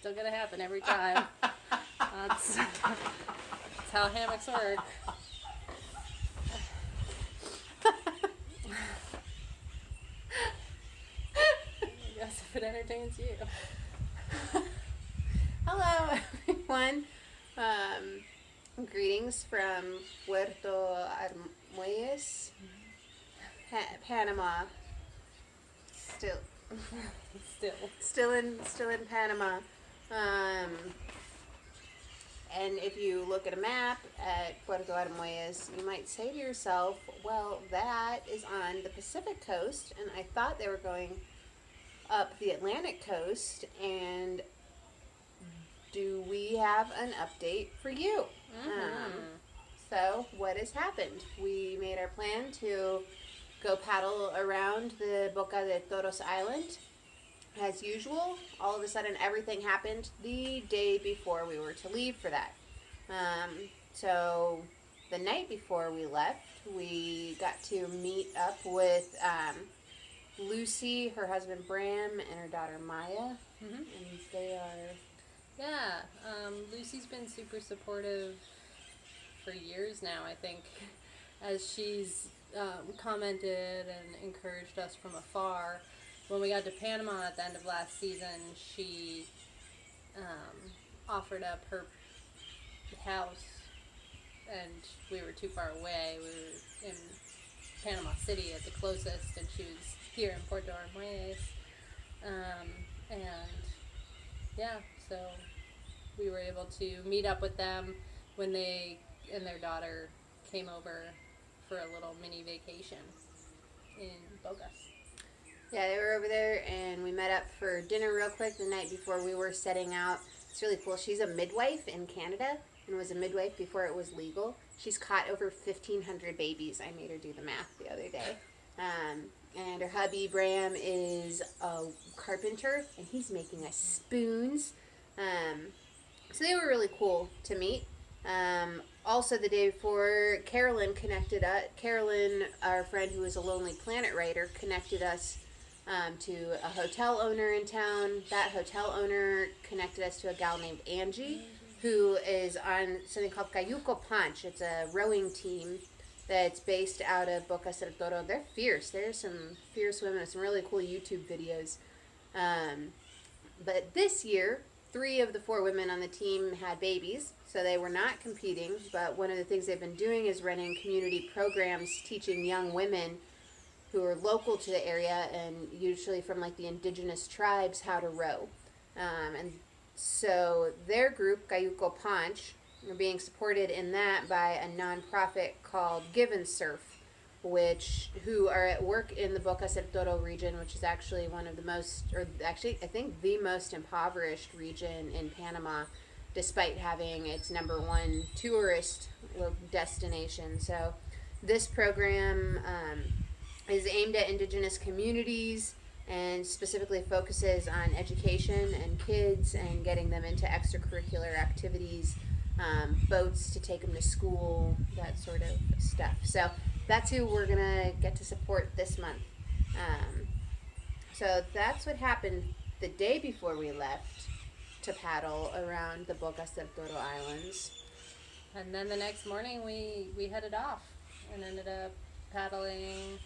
still gonna happen every time. That's how hammocks work. I guess if it entertains you. Hello, everyone. Greetings from Puerto Armuelles, Panama. Still in Panama. And if you look at a map at Puerto Armuelles, you might say to yourself, well, that is on the Pacific coast, and I thought they were going up the Atlantic coast, and do we have an update for you? So what has happened? We made our plan to go paddle around the Boca de Toros Island. As usual, all of a sudden everything happened the day before we were to leave for that. So the night before we left, we got to meet up with Lucy, her husband Bram, and her daughter Maya. And they are... Yeah, Lucy's been super supportive for years now, I think, as she's commented and encouraged us from afar. When we got to Panama at the end of last season, she offered up her house, and we were too far away. We were in Panama City at the closest, and she was here in Puerto Armuelles. And yeah, so we were able to meet up with them when they and their daughter came over for a little mini vacation in Boca. Yeah, they were over there, and we met up for dinner real quick the night before we were setting out. It's really cool. She's a midwife in Canada and was a midwife before it was legal. She's caught over 1,500 babies. I made her do the math the other day. And her hubby, Bram, is a carpenter, and he's making us spoons. So they were really cool to meet. Also, the day before, Carolyn, our friend who is a Lonely Planet writer, connected us to a hotel owner in town. That hotel owner connected us to a gal named Angie, who is on something called Qhapaq. It's a rowing team that's based out of Boca del Toro. They're fierce. There's some fierce women with some really cool YouTube videos. But this year, 3 of the 4 women on the team had babies, so they were not competing. But one of the things they've been doing is running community programs teaching young women who are local to the area and usually from like the indigenous tribes how to row. And so their group, Qhapaq, are being supported in that by a nonprofit called Give and Surf, who are at work in the Boca del Toro region, which is actually one of the most, or actually I think the most impoverished region in Panama, despite having its #1 tourist destination. So this program is aimed at indigenous communities and specifically focuses on education and kids and getting them into extracurricular activities, boats to take them to school, that sort of stuff. So that's who we're going to get to support this month. So that's what happened the day before we left to paddle around the Boca del Toro Islands. And then the next morning we headed off and ended up paddling,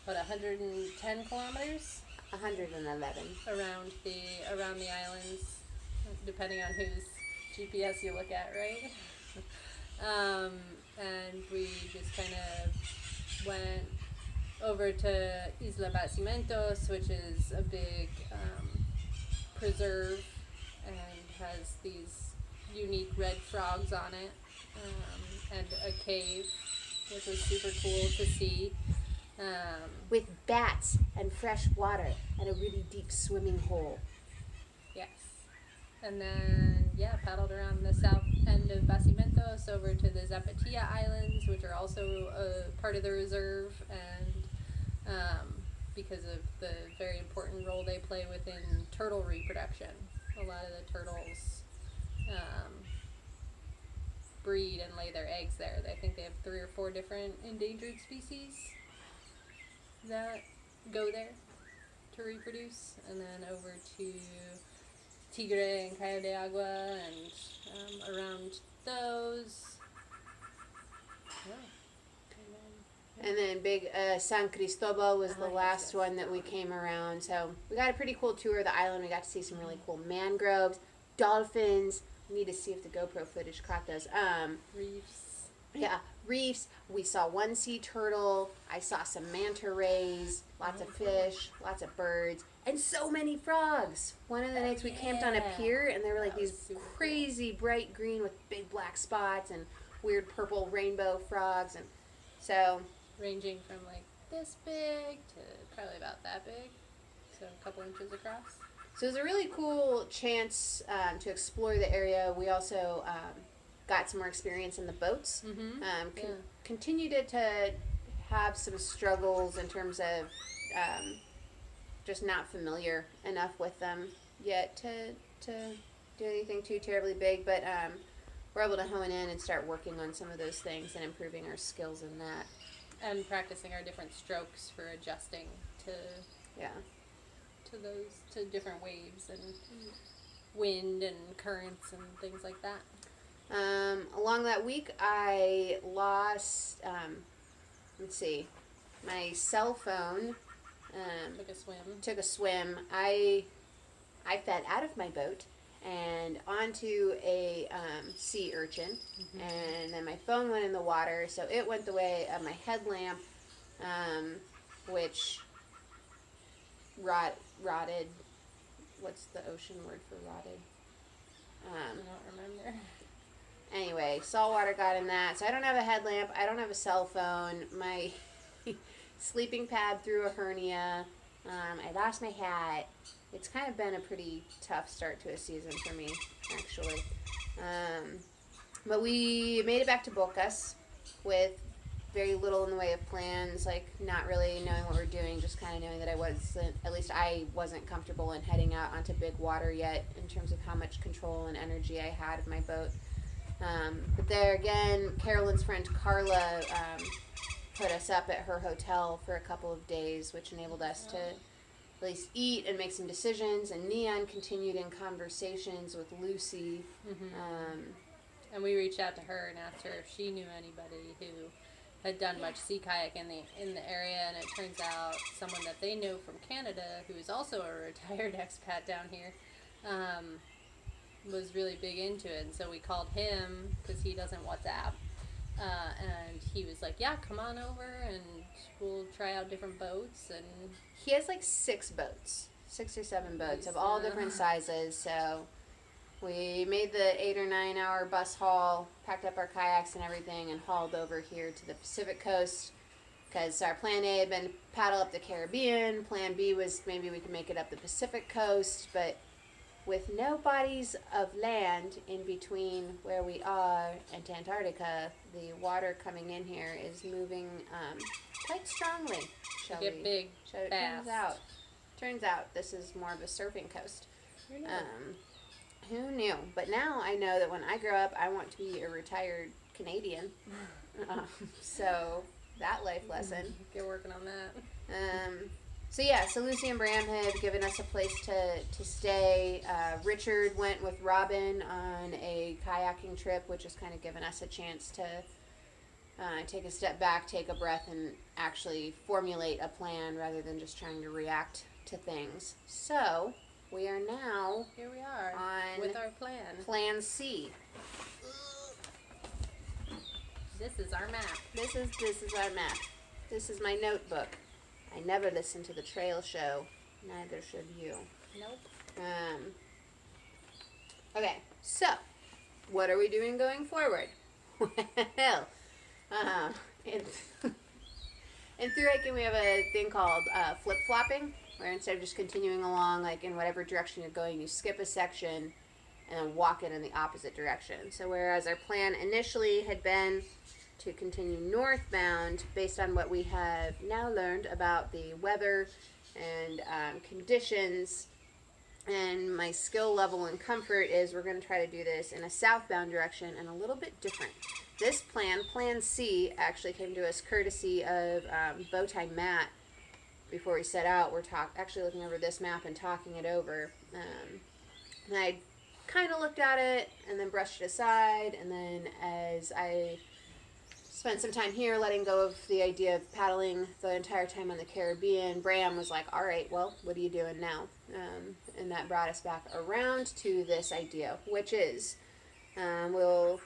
110 kilometers? 111. Around the islands, depending on whose GPS you look at, right? And we just kind of went over to Isla Bacimentos, which is a big preserve and has these unique red frogs on it, and a cave, which was super cool to see. With bats and fresh water and a really deep swimming hole. Yes. And then, paddled around the south end of Bacimentos over to the Zapatilla Islands, which are also a part of the reserve, and because of the very important role they play within turtle reproduction. A lot of the turtles breed and lay their eggs there. I think they have 3 or 4 different endangered species that go there to reproduce. And then over to Tigre and Cayo de Agua and around those. Yeah. And then big San Cristobal was the last yes, one that we came around. So we got a pretty cool tour of the island. We got to see some really cool mangroves, dolphins. We need to see if the GoPro footage caught those. Reefs. Yeah, reefs. We saw one sea turtle. I saw some manta rays, lots of fish, lots of birds, and so many frogs. One of the nights we camped on a pier, and there were like these crazy bright green with big black spots and weird purple rainbow frogs. And so... ranging from like this big to probably about that big, so a couple inches across. So it was a really cool chance to explore the area. We also got some more experience in the boats. Continued to have some struggles in terms of just not familiar enough with them yet to do anything too terribly big, but we're able to hone in and start working on some of those things and improving our skills in that. And practicing our different strokes for adjusting to different waves and wind and currents and things like that. Along that week, I lost, my cell phone. Took a swim. I fell out of my boat and onto a sea urchin, and then my phone went in the water, so it went the way of my headlamp, which rotted. What's the ocean word for rotted? I don't remember. Anyway, salt water got in that, so I don't have a headlamp, I don't have a cell phone, my sleeping pad threw a hernia, I lost my hat. It's kind of been a pretty tough start to a season for me, actually. But we made it back to Bocas with very little in the way of plans, like not really knowing what we're doing, just kind of knowing that I wasn't comfortable in heading out onto big water yet in terms of how much control and energy I had of my boat. But there again, Carolyn's friend Carla put us up at her hotel for a couple of days, which enabled us to at least eat and make some decisions, and Neon continued in conversations with Lucy. And we reached out to her and asked her if she knew anybody who had done much sea kayak in the area, and it turns out someone that they know from Canada, who is also a retired expat down here, was really big into it. And so we called him because he doesn't WhatsApp, and he was like, yeah, come on over and we'll try out different boats. And he has like 6 or 7 boats of all different sizes. So we made the 8 or 9 hour bus haul, packed up our kayaks and everything, and hauled over here to the Pacific coast, because our plan A had been paddle up the Caribbean. Plan B was maybe we could make it up the Pacific coast, but with no bodies of land in between where we are and Antarctica, the water coming in here is moving quite strongly. Get big, fast. Turns out this is more of a surfing coast. Who knew? But now I know that when I grow up, I want to be a retired Canadian. So that life lesson. Get working on that. So Lucy and Bram have given us a place to stay. Richard went with Robin on a kayaking trip, which has kind of given us a chance to take a step back, take a breath, and actually formulate a plan rather than just trying to react to things. So we are now here we are on with our plan. Plan C. This is our map. This is our map. This is my notebook. I never listen to the trail show. Neither should you. Nope. Okay, so what are we doing going forward? Well, in thru-hiking we have a thing called flip-flopping, where instead of just continuing along like in whatever direction you're going, you skip a section and then walk it in the opposite direction. So whereas our plan initially had been to continue northbound based on what we have now learned about the weather and conditions and my skill level and comfort, is we're going to try to do this in a southbound direction and a little bit different. This plan, Plan C, actually came to us courtesy of Bowtie Matt. Before we set out, we're actually looking over this map and talking it over. And I kind of looked at it and then brushed it aside. And then as I spent some time here letting go of the idea of paddling the entire time on the Caribbean, Bram was like, all right, well, what are you doing now? And that brought us back around to this idea, which is we'll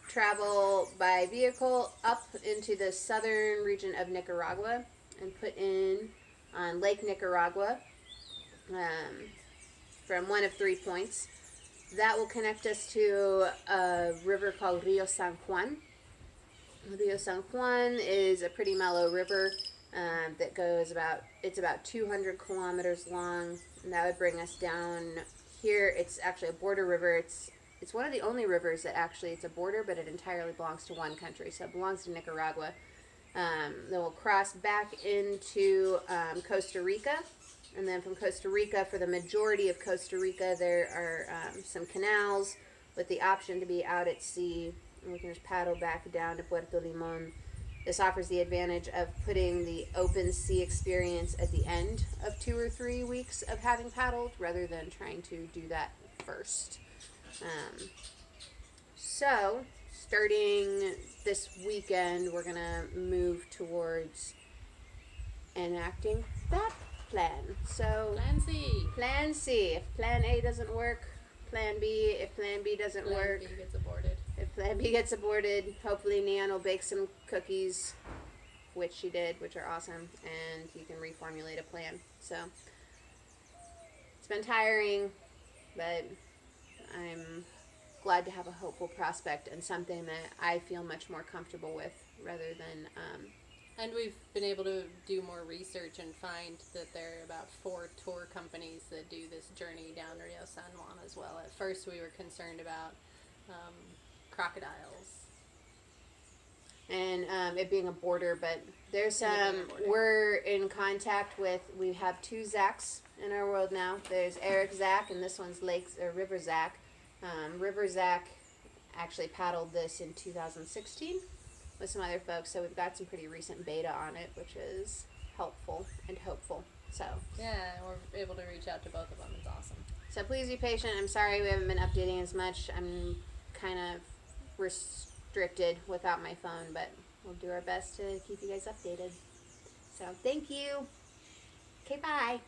travel by vehicle up into the southern region of Nicaragua and put in on Lake Nicaragua from one of 3 points. That will connect us to a river called Rio San Juan. Rio San Juan is a pretty mellow river that goes about 200 kilometers long, and that would bring us down here. It's actually a border river. It's one of the only rivers that actually it's a border, but it entirely belongs to one country, so it belongs to Nicaragua. Then we'll cross back into Costa Rica, and then from Costa Rica, for the majority of Costa Rica, there are some canals with the option to be out at sea, and we can just paddle back down to Puerto Limon. This offers the advantage of putting the open sea experience at the end of 2 or 3 weeks of having paddled, rather than trying to do that first. So, starting this weekend, we're going to move towards enacting that plan. So, Plan C. Plan C. If Plan A doesn't work, Plan B. If Plan B doesn't work, Plan B gets aborted. If Plan B gets aborted, hopefully Neon will bake some cookies, which she did, which are awesome, and he can reformulate a plan. So, it's been tiring, but I'm glad to have a hopeful prospect and something that I feel much more comfortable with, rather than And we've been able to do more research and find that there are about 4 tour companies that do this journey down Rio San Juan as well. At first we were concerned about crocodiles. And it being a border, but there's And it being a border. we're in contact with, we have 2 Zachs in our world now. There's Eric Zach, and this one's River Zach. River Zach actually paddled this in 2016 with some other folks, so we've got some pretty recent beta on it, which is helpful and hopeful. So Yeah, we're able to reach out to both of them. It's awesome. So please be patient. I'm sorry we haven't been updating as much. I'm kind of restricted without my phone, but we'll do our best to keep you guys updated. So thank you. Okay, bye.